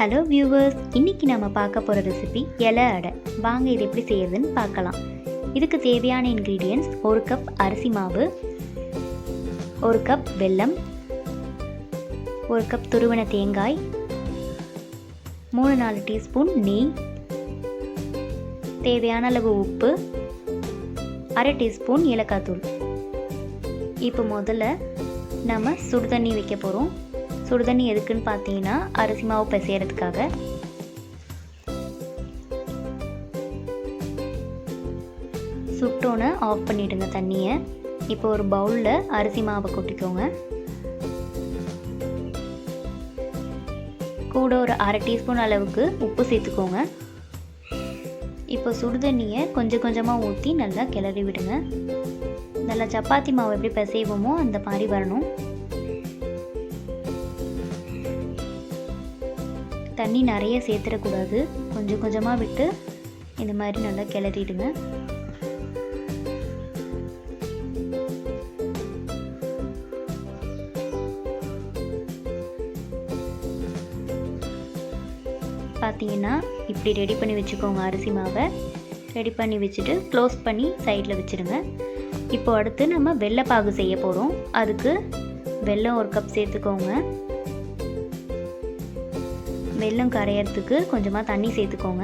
Hello viewers, இன்றைக்கி நம்ம பார்க்க போகிற ரெசிபி இலை அடை. வாங்க இது எப்படி செய்யறதுன்னு பார்க்கலாம். இதுக்கு தேவையான இன்க்ரீடியன்ட்ஸ்: 1 கப் அரிசி மாவு, 1 கப் வெல்லம், 1 கப் துருவன தேங்காய், 3-4 டீஸ்பூன் நெய், தேவையான அளவு உப்பு, 1/2 டீஸ்பூன் ஏலக்காய் தூள். இப்போ முதல்ல நம்ம சுடுதண்ணி வைக்க போகிறோம். சுடுதண்ணி எதுக்குன்னு பார்த்தீங்கன்னா அரிசி மாவு பிசையறதுக்காக. சுட்டோன்னே ஆஃப் பண்ணிவிடுங்க தண்ணியை. இப்போ ஒரு பவுலில் அரிசி மாவை கொட்டிக்கோங்க. கூட ஒரு 1/2 டீஸ்பூன் அளவுக்கு உப்பு சேர்த்துக்கோங்க. இப்போ சுடுதண்ணியை கொஞ்சம் கொஞ்சமாக ஊற்றி நல்லா கிளறி விடுங்க. நல்லா சப்பாத்தி மாவு எப்படி பிசைவோமோ அந்த மாதிரி வரணும். தண்ணி நிறைய சேர்த்துடக்கூடாது, கொஞ்சம் கொஞ்சமாக விட்டு இந்த மாதிரி நல்லா கிளறிடுங்க. பார்த்தீங்கன்னா இப்படி ரெடி பண்ணி வச்சுக்கோங்க. அரிசி மாவை ரெடி பண்ணி வச்சுட்டு க்ளோஸ் பண்ணி சைடில் வச்சுருங்க. இப்போ அடுத்து நம்ம வெள்ளைப்பாகு செய்ய போகிறோம். அதுக்கு வெல்லம் 1 கப் சேர்த்துக்கோங்க. வெல்லம் கரையிறதுக்கு கொஞ்சமாக தண்ணி சேர்த்துக்கோங்க.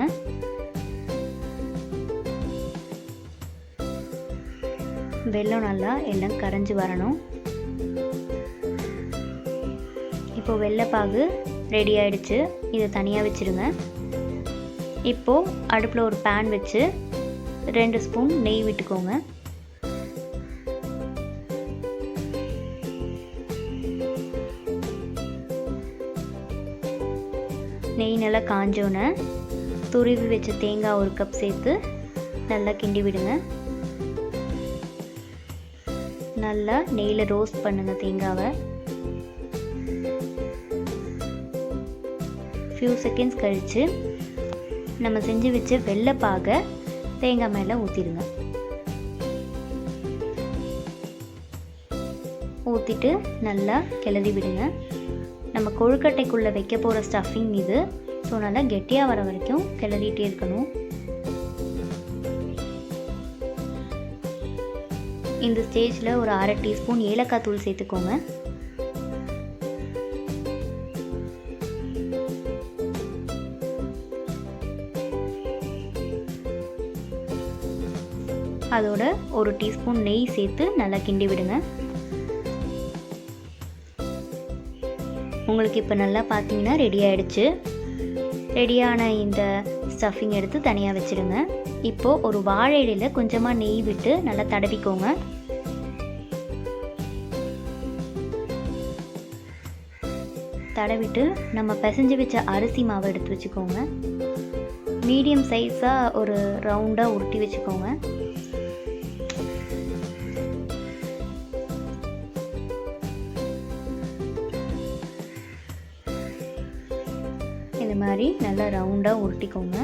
வெல்லம் நல்லா எல்லாம் கரைஞ்சி வரணும். இப்போ வெள்ளைப்பாகு ரெடி ஆயிடுச்சு. இதை தனியாக வச்சுருங்க. இப்போது அடுப்பில் ஒரு பேன் வச்சு 2 ஸ்பூன் நெய் விட்டுக்கோங்க. நெய் நல்லா காஞ்சோன்னே துருவி வச்ச தேங்காய் 1 கப் சேர்த்து நல்லா கிண்டி விடுங்க. நல்லா நெய்யில் ரோஸ்ட் பண்ணுங்கள் தேங்காவை. ஃபியூ செகண்ட்ஸ் கழித்து நம்ம செஞ்சு வச்ச வெள்ளைப்பாகை தேங்காய் மேலே ஊற்றிடுங்க. ஊற்றிட்டு நல்லா கிளறி விடுங்க. நம்ம கொழுக்கட்டைக்குள்ளே வைக்க போகிற ஸ்டஃபிங் இது. ஸோ நல்லா கெட்டியாக வர வரைக்கும் கிளறிட்டே இருக்கணும். இந்த ஸ்டேஜில் ஒரு 1/2 டீஸ்பூன் ஏலக்காய் தூள் சேர்த்துக்கோங்க. அதோட 1 டீஸ்பூன் நெய் சேர்த்து நல்லா கிண்டி விடுங்க. உங்களுக்கு இப்போ நல்லா பார்த்தீங்கன்னா ரெடி ஆகிடுச்சு. ரெடியான இந்த ஸ்டஃபிங் எடுத்து தனியாக வச்சுடுங்க. இப்போது ஒரு வாழை இலையில் கொஞ்சமாக நெய் விட்டு நல்லா தடவிக்கோங்க. தடவிட்டு நம்ம பிசைஞ்சு வச்ச அரிசி மாவை எடுத்து வச்சுக்கோங்க. மீடியம் சைஸாக ஒரு ரவுண்டாக உருட்டி வச்சுக்கோங்க. இந்த மாதிரி நல்லா ரவுண்டாக உருட்டிக்கோங்க.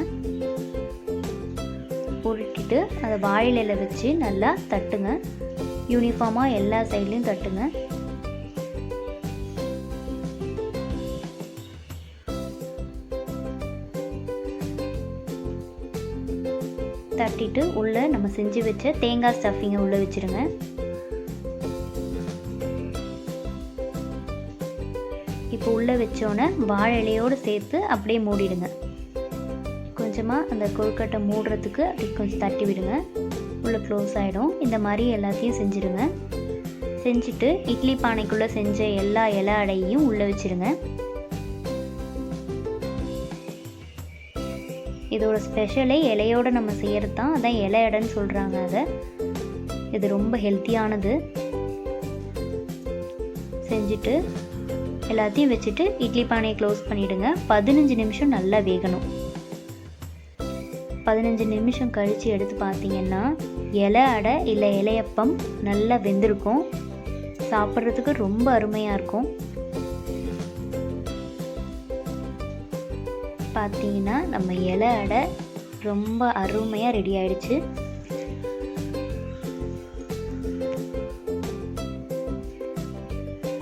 உருட்டிட்டு அதை வாழையில வச்சு நல்லா தட்டுங்க. யூனிஃபார்மாக எல்லா சைட்லேயும் தட்டுங்க. தட்டிட்டு உள்ளே நம்ம செஞ்சு வச்ச தேங்காய் ஸ்டஃபிங்கை உள்ளே வச்சுருங்க. இப்போ உள்ளே வச்சோன்னே வாழை இலையோடு சேர்த்து அப்படியே மூடிடுங்க. கொஞ்சமாக அந்த கொழுக்கட்டை மூடுறதுக்கு அப்படி கொஞ்சம் தட்டி விடுங்க. உள்ளே க்ளோஸ் ஆகிடும். இந்த மாதிரி எல்லாத்தையும் செஞ்சுடுங்க. செஞ்சுட்டு இட்லி பானைக்குள்ளே செஞ்ச எல்லா இலை அடையையும் உள்ளே வச்சுருங்க. இதோட ஸ்பெஷலே இலையோடு நம்ம செய்கிறது தான். அதான் இலை அடைன்னு சொல்கிறாங்க. அதை இது ரொம்ப ஹெல்த்தியானது. செஞ்சுட்டு எல்லாத்தையும் வச்சுட்டு இட்லி பானையை க்ளோஸ் பண்ணிவிடுங்க. 15 நிமிஷம் நல்லா வேகணும். 15 நிமிஷம் கழித்து எடுத்து பார்த்தீங்கன்னா இலை அடை இல்லை இலையப்பம் நல்லா வெந்திருக்கும். சாப்பிட்றதுக்கு ரொம்ப அருமையாக இருக்கும். பார்த்தீங்கன்னா நம்ம இலை அடை ரொம்ப அருமையாக ரெடி ஆயிடுச்சு.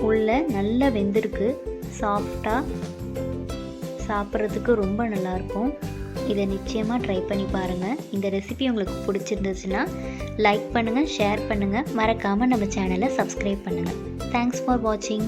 உள்ள நல்லா வெந்திருக்கு. சாஃப்டாக சாப்பிட்றதுக்கு ரொம்ப நல்லாயிருக்கும். இதை நிச்சயமாக ட்ரை பண்ணி பாருங்கள். இந்த ரெசிபி உங்களுக்கு பிடிச்சிருந்துச்சுன்னா லைக் பண்ணுங்கள், ஷேர் பண்ணுங்கள், மறக்காமல் நம்ம சேனலை சப்ஸ்கிரைப் பண்ணுங்கள். தேங்க்ஸ் ஃபார் வாட்சிங்.